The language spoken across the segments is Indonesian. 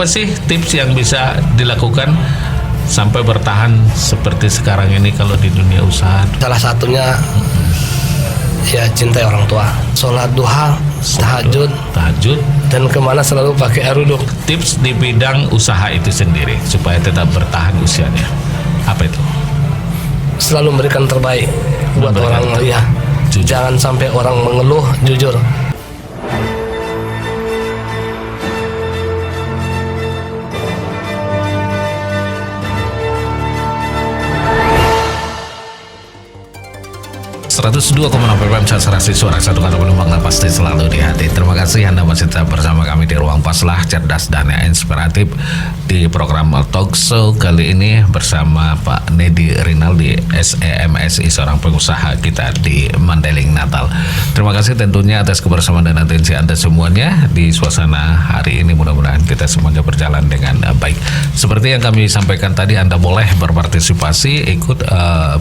apa sih tips yang bisa dilakukan sampai bertahan seperti sekarang ini kalau di dunia usaha? Salah satunya ya cintai orang tua, sholat duha, tahajud, dan kemana selalu pakai air wudhu. Tips di bidang usaha itu sendiri supaya tetap bertahan usianya, apa itu? Selalu memberikan terbaik buat orang, ya. Jangan sampai orang mengeluh, jujur. 102,6 FM Saserasi Suara Satu Kata Penuh Makna Pasti Selalu di Hati. Terima kasih Anda masih tetap bersama kami di Ruang Paslah Cerdas dan Inspiratif di program Talk Show kali ini bersama Pak Nedi Rinaldi SEMSI, seorang pengusaha kita di Mandailing, Natal. Terima kasih tentunya atas kebersamaan dan atensi Anda semuanya di suasana hari ini. Mudah-mudahan kita semuanya berjalan dengan baik. Seperti yang kami sampaikan tadi, Anda boleh berpartisipasi, ikut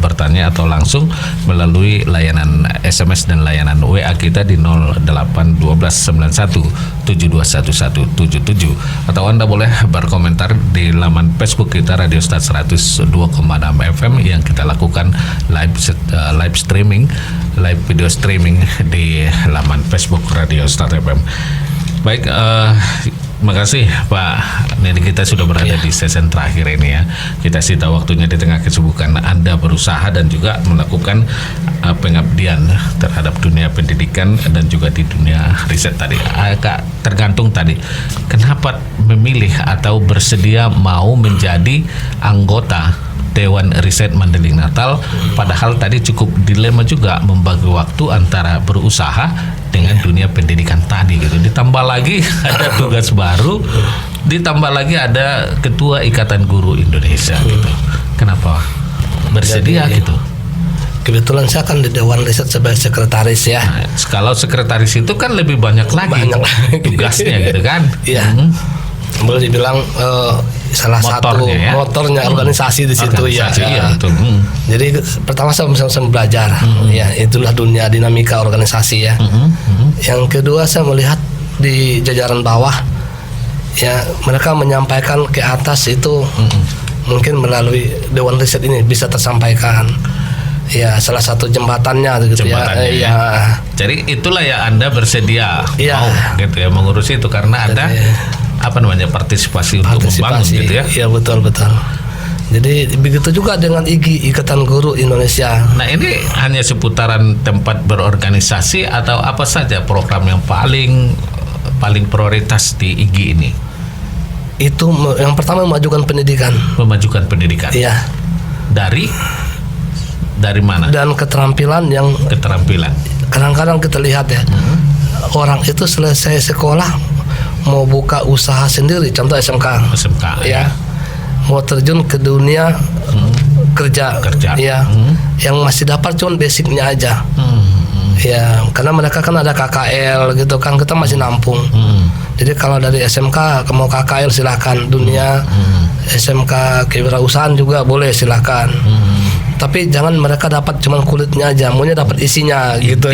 bertanya atau langsung melalui layanan SMS dan layanan WA kita di 081291721177, atau Anda boleh berkomentar di laman Facebook kita Radio Start 102,6 FM yang kita lakukan live streaming, live video streaming di laman Facebook Radio Start FM. Baik, makasih Pak Nedi, kita sudah berada di sesi terakhir ini ya. Kita sita waktunya di tengah kesibukan Anda berusaha dan juga melakukan pengabdian terhadap dunia pendidikan dan juga di dunia riset tadi. Agak tergantung tadi, kenapa memilih atau bersedia mau menjadi anggota Dewan Riset Mandailing Natal, padahal tadi cukup dilema juga membagi waktu antara berusaha dengan dunia pendidikan tadi gitu. Ditambah lagi ada tugas baru, ditambah lagi ada Ketua Ikatan Guru Indonesia gitu. Kenapa bersedia gitu? Kebetulan saya kan di Dewan Riset sebagai sekretaris ya. Nah, kalau sekretaris itu kan lebih banyak lagi tugasnya gitu kan? Iya. Boleh dibilang salah motornya, satu motornya organisasi di situ ya. Iya, betul. Jadi pertama saya belajar, ya itulah dunia dinamika organisasi ya. Yang kedua saya melihat di jajaran bawah, ya mereka menyampaikan ke atas itu mungkin melalui Dewan Riset ini bisa tersampaikan. Ya salah satu jembatannya gitu ya. Jadi itulah ya Anda bersedia mau gitu ya mengurusi itu karena ada partisipasi untuk membangun gitu ya. Iya betul. Jadi begitu juga dengan IGI, Ikatan Guru Indonesia. Nah ini hanya seputaran tempat berorganisasi atau apa saja program yang paling prioritas di IGI ini? Itu yang pertama memajukan pendidikan. Iya. Dari mana? Dan keterampilan. Kadang-kadang kita lihat ya, orang itu selesai sekolah mau buka usaha sendiri, contoh SMK ya. Mau terjun ke dunia kerja. Ya. Yang masih dapat cuma basicnya aja. Ya, karena mereka kan ada KKL gitu kan, kita masih nampung. Jadi kalau dari SMK mau KKL silakan, dunia SMK kewirausahaan juga boleh silakan. Tapi jangan mereka dapat cuma kulitnya aja, maunya dapat isinya gitu.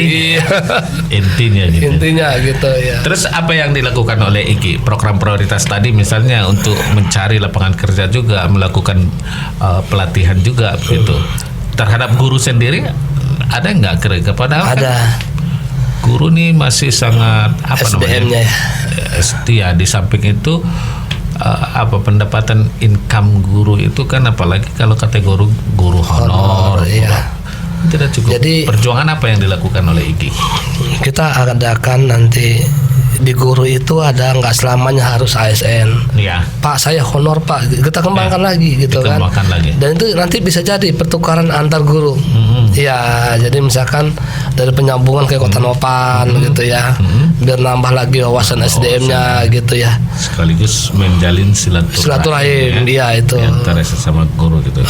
Intinya gitu ya. Terus apa yang dilakukan oleh IGI? Program prioritas tadi misalnya untuk mencari lapangan kerja juga, melakukan pelatihan juga gitu. Terhadap guru sendiri ada nggak kepada? Ada. Guru nih masih sangat SDM-nya ya. Di samping itu pendapatan income guru itu kan apalagi kalau kategori guru honor ya. Tidak cukup. Jadi perjuangan apa yang dilakukan oleh IGI? Kita adakan nanti di guru itu ada nggak selamanya harus ASN. Ya. Pak saya honor Pak, kita kembangkan lagi gitu kan. Dan itu nanti bisa jadi pertukaran antar guru. Ya jadi misalkan dari penyambungan ke Kota Nopan gitu ya, biar nambah lagi wawasan SDM-nya gitu ya. Sekaligus menjalin silaturahim ya itu antara sesama guru gitu.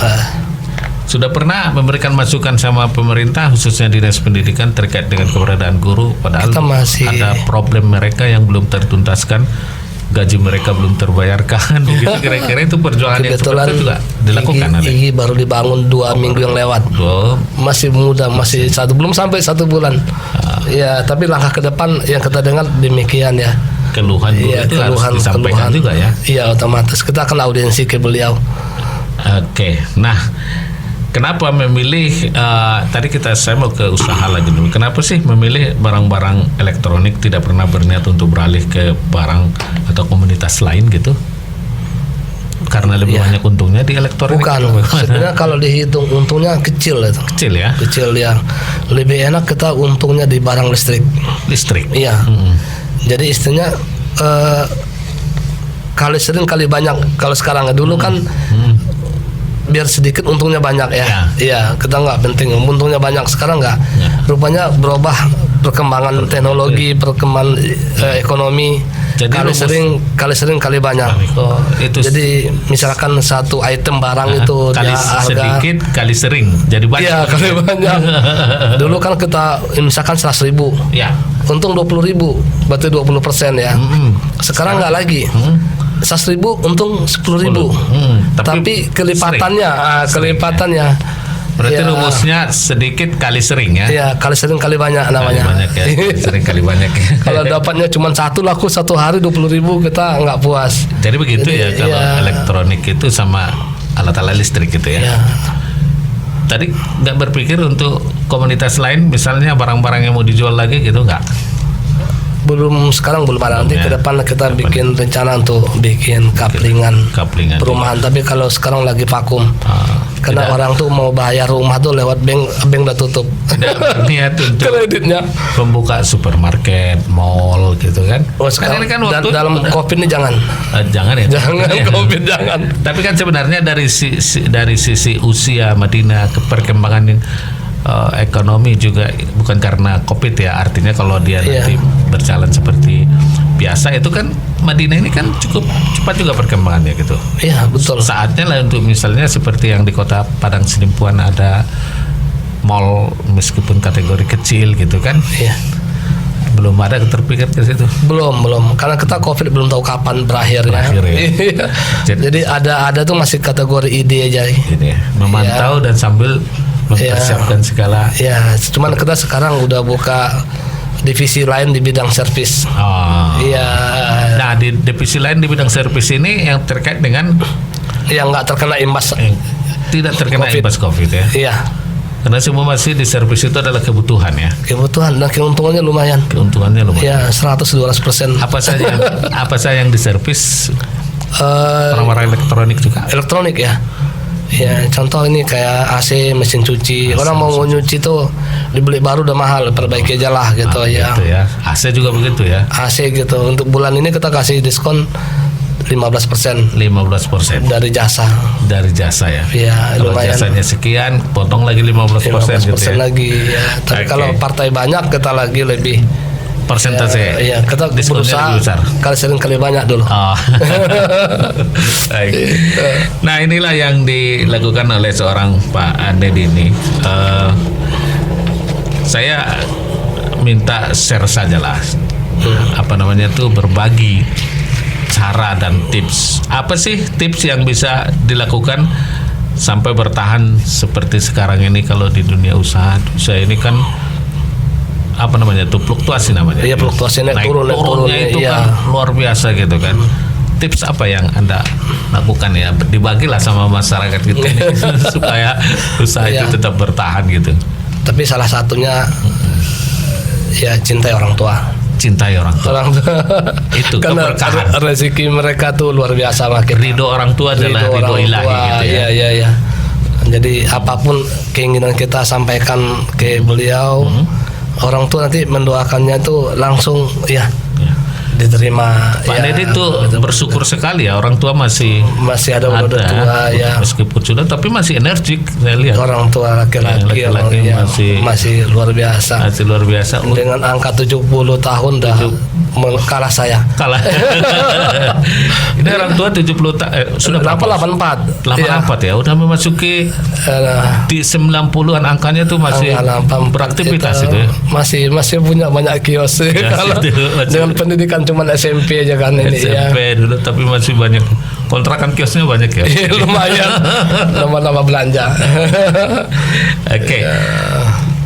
Sudah pernah memberikan masukan sama pemerintah khususnya Dinas Pendidikan terkait dengan keberadaan guru, padahal ada problem mereka yang belum tertuntaskan, gaji mereka belum terbayarkan begitu, kira-kira itu perjuangan yang seperti itu juga dilakukan. IGI baru dibangun 2 minggu yang lewat. Masih muda, masih belum sampai 1 bulan. Ya, tapi langkah ke depan yang kita dengar demikian ya. keluhan buruh itu harus disampaikan juga ya. Iya, otomatis kita akan audiensi ke beliau. Oke, nah kenapa memilih tadi saya mau ke usaha lagi dulu. Kenapa sih memilih barang-barang elektronik, tidak pernah berniat untuk beralih ke barang atau komunitas lain gitu? Karena lebih banyak untungnya di elektronik. Bukan, sebenarnya kalau dihitung untungnya kecil itu. Kecil ya? Kecil ya. Lebih enak kita untungnya di barang listrik. Listrik? Iya. Jadi istilahnya kali sering kali banyak. Kalau sekarang dulu kan biar sedikit untungnya banyak ya. Iya, kita nggak penting untungnya banyak. Sekarang nggak. Rupanya berubah perkembangan teknologi, perkembangan ekonomi. Jadi kali sering kali banyak. Oh, itu jadi misalkan satu item barang itu kali sedikit kali sering jadi banyak. Iya, kali banyak. Dulu kan kita misalkan 100.000. Ya. Untung 20.000, berarti 20% ya. Sekarang nggak lagi. 100.000 untung 10.000. Tapi kelipatannya. Berarti rumusnya sedikit kali sering ya? Iya, kali sering kali banyak namanya. Kali banyak ya. Sering kali banyak. Kalau dapatnya cuma satu laku satu hari 20.000 kita nggak puas. Jadi begitu ya kalau elektronik itu sama alat-alat listrik gitu ya. Tadi nggak berpikir untuk komunitas lain, misalnya barang-barang yang mau dijual lagi gitu nggak? Sekarang belum ada. Nanti ke depan kita bikin rencana untuk bikin kaplingan perumahan. Tapi kalau sekarang lagi vakum. Karena orang tuh mau bayar rumah tuh lewat bank udah tutup. Tidak niat untuk kreditnya membuka supermarket, mall gitu kan. Oh, sekarang kan dalam COVID ini jangan. Jangan ya. Jangan COVID jangan. Tapi kan sebenarnya dari sisi usia Madinah ke perkembangan ekonomi juga bukan karena COVID ya, artinya kalau dia nanti berjalan seperti biasa itu kan Madinah ini kan cukup cepat juga perkembangannya gitu. Iya, betul. Saatnya lah untuk misalnya seperti yang di kota Padang Sidimpuan ada mall meskipun kategori kecil gitu kan. Iya. Belum ada terpikir ke situ. Belum. Karena kita COVID belum tahu kapan berakhirnya. Ya. Jadi ada tuh masih kategori ide aja. Memantau dan sambil mempersiapkan segala. Ya, cuman kita sekarang udah buka divisi lain di bidang servis. Iya. Nah, di divisi lain di bidang servis ini yang terkait dengan yang nggak terkena imbas. Tidak terkena imbas COVID ya. Iya. Karena semua masih di servis itu adalah kebutuhan ya. Kebutuhan dan keuntungannya lumayan. Ya, 100-200%. Apa saja yang di servis? Barang-barang elektronik juga. Elektronik ya. Ya, contoh ini kayak AC, mesin cuci. Orang mau nyuci tuh dibeli baru udah mahal, perbaiki aja lah gitu ya. Gitu ya. AC juga begitu ya. AC gitu. Untuk bulan ini kita kasih diskon 15%. 15% dari jasa. Dari jasa ya. Iya, kalau lumayan. Jasanya sekian, potong lagi 15% gitu ya. Lagi ya. Tapi kalau partai banyak kita lagi lebih persentase. Iya, kita berusaha kali sering kali banyak dulu. Baik. Nah, inilah yang dilakukan oleh seorang Pak Andedi ini. Saya minta share sajalah. Apa namanya tuh, berbagi cara dan tips. Apa sih tips yang bisa dilakukan sampai bertahan seperti sekarang ini kalau di dunia usaha? Usaha ini kan apa namanya tuh, fluktuasi namanya. Iya, fluktuasi naik turunnya itu kan luar biasa gitu kan. Tips apa yang Anda lakukan ya, dibagilah sama masyarakat kita ini, supaya usaha itu tetap bertahan gitu. Tapi salah satunya ya cintai orang tua. Itu karena keberkahan. Rezeki mereka tuh luar biasa makin. Ridho orang tua adalah ridho ilahi gitu ya. Iya. Jadi apapun keinginan kita sampaikan ke beliau, orang tua nanti mendoakannya tuh langsung diterima. Pak Andedi tuh bersyukur sekali ya, orang tua masih ada tua ya. Meskipun sudah, tapi masih energik saya lihat. Orang tua laki-laki masih luar biasa. Masih luar biasa. Dengan angka 70 tahun dah kalah saya. Ini orang tua 70 sudah 84 ya, udah memasuki di 90-an angkanya tuh masih beraktivitas itu ya. Masih punya banyak kios. Kalau dengan pendidikan cuma SMP aja kan ini SMP dulu, tapi masih banyak kontrakan kiosnya banyak ya. Lumayan. Nama-nama belanja. Oke.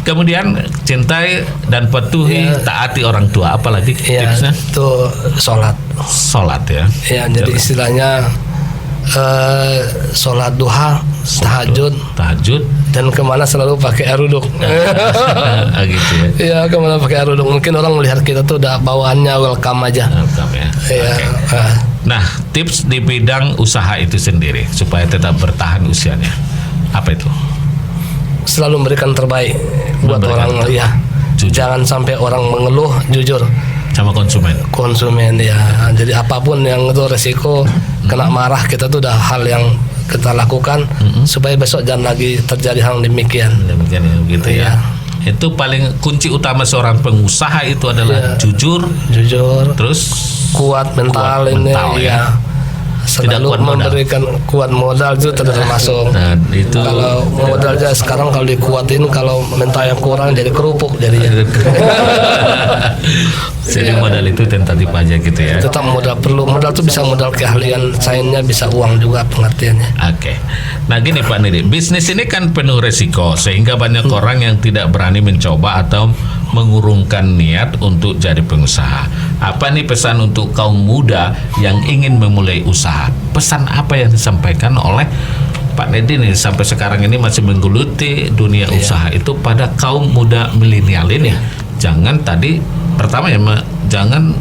Kemudian cintai dan patuhi, taati orang tua. Apalagi Ya, tipsnya? itu sholat. Sholat ya. Ya, jadi istilahnya sholat duha, tahajud, dan kemana selalu pakai air wudhu. Gitu ya. Ya, kemana pakai air wudhu. Mungkin orang melihat kita tuh udah bawaannya welcome aja. Welcome ya. Ya. Oke. Nah, tips di bidang usaha itu sendiri supaya tetap bertahan usianya, apa itu? Selalu memberikan terbaik buat orang, ya. Jujur. Jangan sampai orang mengeluh, jujur Sama konsumen ya. Jadi apapun yang itu resiko kena marah, kita tuh udah hal yang kita lakukan supaya besok jangan lagi terjadi hal demikian. Demikian ya, gitu ya. Itu paling kunci utama seorang pengusaha itu adalah jujur, terus kuat mental ini ya. Selalu memberikan kuat modal itu termasuk. Nah, itu kalau modalnya sekarang kalau dikuatin, kalau mental yang kurang jadi kerupuk jadinya. Jadi modal itu tentatif aja gitu ya. Tetap modal tuh bisa modal keahlian, sainnya bisa uang juga pengertiannya. Oke. Nah gini Pak Nidi, bisnis ini kan penuh resiko sehingga banyak orang yang tidak berani mencoba atau mengurungkan niat untuk jadi pengusaha. Apa nih pesan untuk kaum muda yang ingin memulai usaha? Pesan apa yang disampaikan oleh Pak Nedi nih sampai sekarang ini masih menggeluti dunia usaha itu pada kaum muda milenial ini? Jangan tadi pertama ya, jangan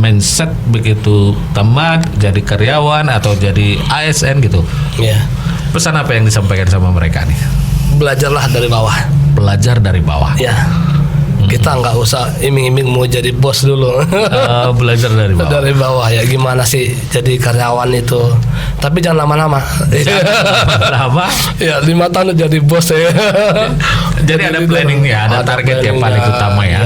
mindset begitu tamat jadi karyawan atau jadi ASN gitu. Ya. Pesan apa yang disampaikan sama mereka nih? Belajarlah dari bawah. Belajar dari bawah. Ya. Kita nggak usah iming-iming mau jadi bos dulu. Belajar dari bawah. Dari bawah ya, gimana sih jadi karyawan itu. Tapi jangan lama-lama. Lama? Ya 5 tahun jadi bos ya. Jadi ada planningnya, ada target yang paling utama ya.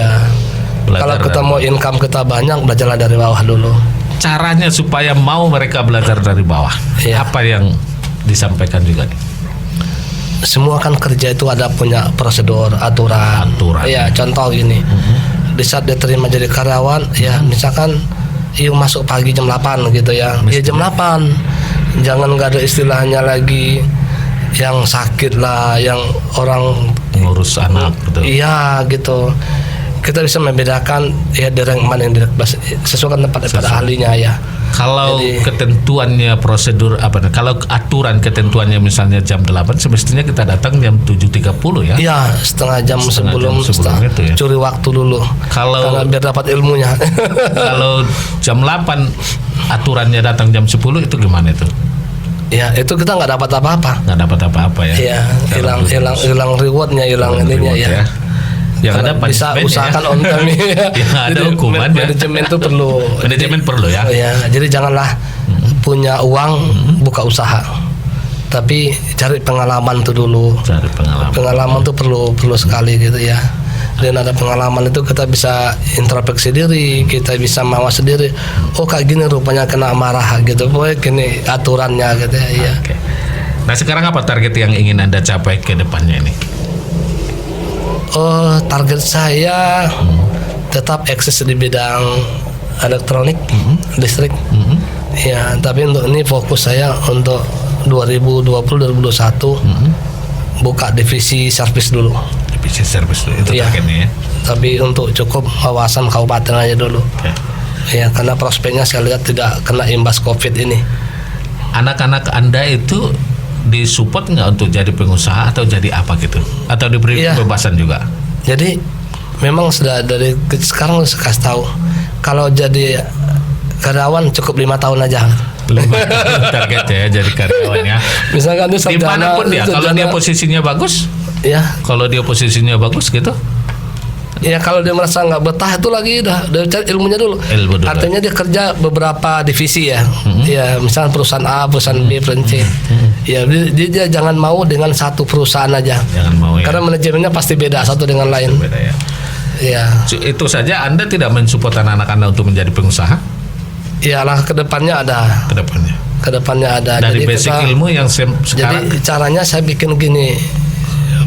Kalau kita mau income kita banyak, belajarlah dari bawah dulu. Caranya supaya mau mereka belajar dari bawah. Ya. Apa yang disampaikan juga nih? Semua kan kerja itu ada punya prosedur, aturan. Ya, contoh gini. Di saat dia terima jadi karyawan, ya misalkan yuk masuk pagi jam 8 gitu ya. Ya jam 8. Jangan nggak ada istilahnya lagi yang sakit lah, yang orang ngurus anak gitu. Iya gitu. Kita bisa membedakan ya direct mana yang direct sesuai tempat pada ahlinya ya. Kalau ketentuannya prosedur apa? Kalau aturan ketentuannya misalnya jam 8, semestinya kita datang jam 7.30 ya? Iya, setengah jam sebelum itu ya? Curi waktu dulu. Karena biar dapat ilmunya. Kalau jam 8 aturannya datang jam 10 itu gimana itu? Ya itu kita nggak dapat apa-apa. Nggak dapat apa-apa ya? Iya, hilang rewardnya, hilang ininya ya. Yang ada bisa usahakan on time ya. Ada hukuman ya. Manajemen itu perlu. Manajemen perlu ya. Ya, jadi janganlah punya uang buka usaha. Tapi cari pengalaman tuh dulu. Cari pengalaman. Pengalaman tuh perlu sekali gitu ya. Dan ada pengalaman itu kita bisa introspeksi diri, kita bisa mawas sendiri. Oh kayak gini rupanya kena marah gitu. Pokoknya gini aturannya gitu ya. Oke. Nah sekarang apa target yang ingin Anda capai ke depannya ini? Target saya tetap eksis di bidang elektronik, listrik. Ya, tapi untuk ini fokus saya untuk 2020-2021 buka divisi servis dulu. Divisi servis dulu itu targetnya ya. Tapi untuk cukup kawasan kabupaten aja dulu. Ya, karena prospeknya saya lihat tidak kena imbas COVID ini. Anak-anak Anda itu disupport nggak untuk jadi pengusaha atau jadi apa gitu, atau diberi kebebasan juga? Jadi memang sudah dari sekarang saya kasih tahu kalau jadi karyawan cukup 5 tahun aja. 5 tahun target ya jadi karyawan ya. Misalkan itu dimanapun dia, kalau dia posisinya bagus, ya. Kalau dia posisinya bagus gitu. Ya kalau dia merasa nggak betah itu lagi udah cari ilmunya dulu. Artinya dia kerja beberapa divisi ya. Ya misalnya perusahaan A, perusahaan B, perusahaan C. Ya dia jangan mau dengan satu perusahaan aja. Jangan mau ya. Karena manajemennya pasti beda satu dengan lain. Beda ya. Ya. Itu saja Anda tidak mensupport anak Anda untuk menjadi pengusaha? Ya lah kedepannya ada. Kedepannya ada. Dari jadi basic ilmu yang sekarang. Jadi caranya saya bikin gini.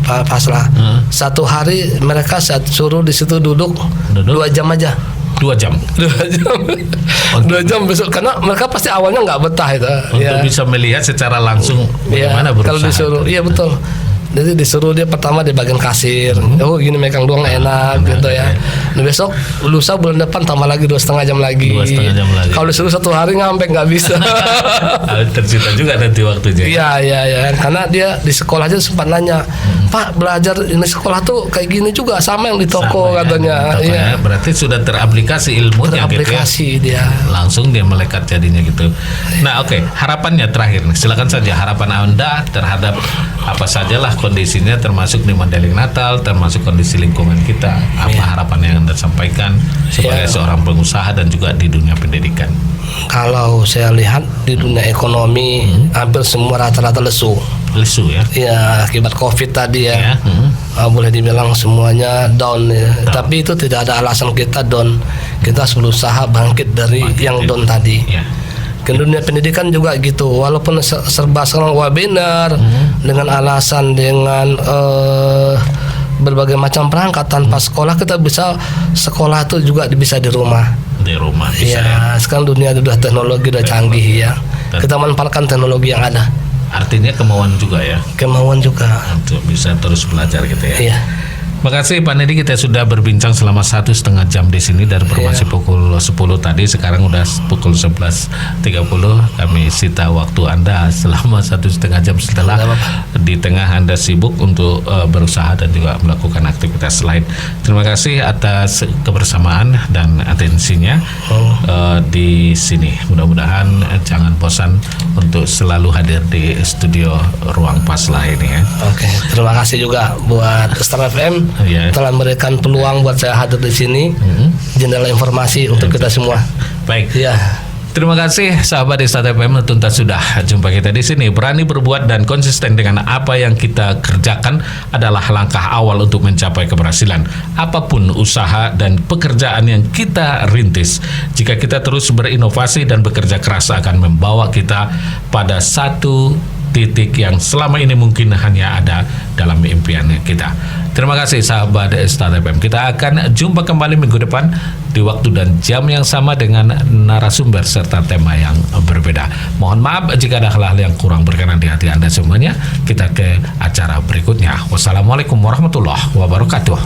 Paslah satu hari mereka suruh di situ duduk 2 jam aja. 2 jam. 2 jam besok karena mereka pasti awalnya nggak betah itu. Untuk bisa melihat secara langsung bagaimana berusaha. Kalau disuruh, iya betul. Jadi disuruh dia pertama di bagian kasir. Oh gini megang doang enak gitu ya. Nah, besok lusa bulan depan tambah lagi 2,5 jam lagi. 2,5 jam lagi. Kalau disuruh 1 hari ngampe nggak bisa. Tersita juga nanti waktunya. Iya. Karena dia di sekolah aja sempat nanya, Pak belajar ini sekolah tuh kayak gini juga sama yang di toko katanya. Iya. Berarti sudah teraplikasi ilmunya teraplikasi gitu ya. dia. Langsung dia melekat jadinya gitu. Nah oke, harapannya terakhir nih, silakan saja harapan Anda terhadap apa sajalah kondisinya, termasuk di Mandailing Natal, termasuk kondisi lingkungan kita. Apa harapan yang Anda sampaikan sebagai seorang pengusaha dan juga di dunia pendidikan? Kalau saya lihat di dunia ekonomi hampir semua rata-rata lesu ya. Ya akibat COVID tadi ya. Boleh dibilang semuanya down ya. Tapi itu tidak ada alasan kita down. Kita harus berusaha bangkit dari yang down tadi. Ke dunia pendidikan juga gitu, walaupun serba sekarang webinar dengan alasan dengan berbagai macam perangkat, tanpa sekolah kita bisa sekolah itu juga bisa di rumah bisa ya. Sekarang dunia udah teknologi udah canggih ya, kita manfaatkan teknologi yang ada. Artinya kemauan juga untuk bisa terus belajar gitu ya. Iya. Makasih Pak Nedi, kita sudah berbincang selama 1,5 jam di sini dari informasi pukul 10 tadi, sekarang udah pukul 11.30. Kami sita waktu Anda selama 1,5 jam setelah di tengah Anda sibuk untuk berusaha dan juga melakukan aktivitas lain. Terima kasih atas kebersamaan dan atensinya di sini. Mudah-mudahan jangan bosan untuk selalu hadir di studio Ruang Pasla ini ya. Oke, terima kasih juga buat Star FM. Telah memberikan peluang buat saya hadir di sini, jendela informasi untuk kita semua. Baik. Ya. Terima kasih sahabat Star FM, tuntas sudah jumpa kita di sini. Berani berbuat dan konsisten dengan apa yang kita kerjakan adalah langkah awal untuk mencapai keberhasilan. Apapun usaha dan pekerjaan yang kita rintis, jika kita terus berinovasi dan bekerja keras akan membawa kita pada satu titik yang selama ini mungkin hanya ada dalam impian kita. Terima kasih sahabat Star FM. Kita akan jumpa kembali minggu depan di waktu dan jam yang sama dengan narasumber serta tema yang berbeda. Mohon maaf jika ada hal-hal yang kurang berkenan di hati Anda semuanya. Kita ke acara berikutnya. Wassalamualaikum warahmatullahi wabarakatuh.